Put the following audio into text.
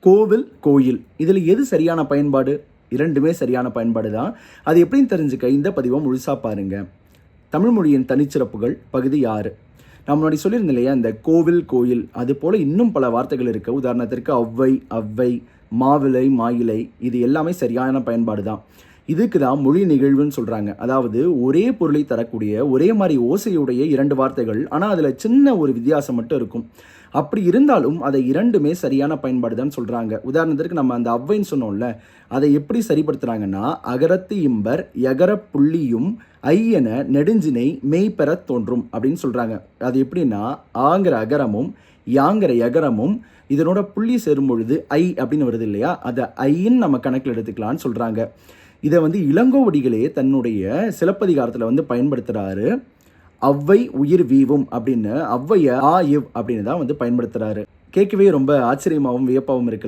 கோவில், கோயில் இதில் எது சரியான பயன்பாடு? இரண்டுமே சரியான பயன்பாடு தான். அது எப்படின்னு தெரிஞ்சுக்க இந்த பதிவை முழுசா பாருங்க. தமிழ் மொழியின் தனிச்சிறப்புகள் பகுதி 6. நான் முன்னாடி சொல்லியிருந்தேன் இல்லையா, இந்த கோவில், கோயில் அது போல் இன்னும் பல வார்த்தைகள் இருக்குது. உதாரணத்திற்கு ஒளவை, அவ்வை, மாவிலை, மாயிலை இது எல்லாமே சரியான பயன்பாடு தான். இதுக்கு தான் மொழி நிகழ்வுன்னு சொல்கிறாங்க. அதாவது ஒரே பொருளை தரக்கூடிய ஒரே மாதிரி ஓசையுடைய இரண்டு வார்த்தைகள், ஆனால் அதில் சின்ன ஒரு வித்தியாசம் மட்டும் இருக்கும். அப்படி இருந்தாலும் அதை இரண்டுமே சரியான பயன்பாடு தான் சொல்கிறாங்க. உதாரணத்திற்கு நம்ம அந்த அவ்வைன்னு சொன்னோம்ல, அதை எப்படி சரிப்படுத்துகிறாங்கன்னா, அகரத்து இம்பர் யகர புள்ளியும் ஐயென நெடுஞ்சினை மெய்பெற தோன்றும் அப்படின்னு சொல்கிறாங்க. அது எப்படின்னா, ஆங்கிற அகரமும் யாங்கிற யகரமும் இதனோட புள்ளி சேரும் பொழுது ஐ அப்படின்னு வருது இல்லையா, அதை ஐன்னு நம்ம கணக்கில் எடுத்துக்கலான்னு சொல்கிறாங்க. இதை இளங்கோவடிகளே தன்னுடைய சிலப்பதிகாரத்தில் பயன்படுத்துகிறாரு. அவ்வை உயிர் வீவும் அப்படின்னு, அவ்வைய ஆ இவ் அப்படின்னு தான் பயன்படுத்துகிறாரு. கேட்கவே ரொம்ப ஆச்சரியமாகவும் வியப்பாகவும் இருக்கு.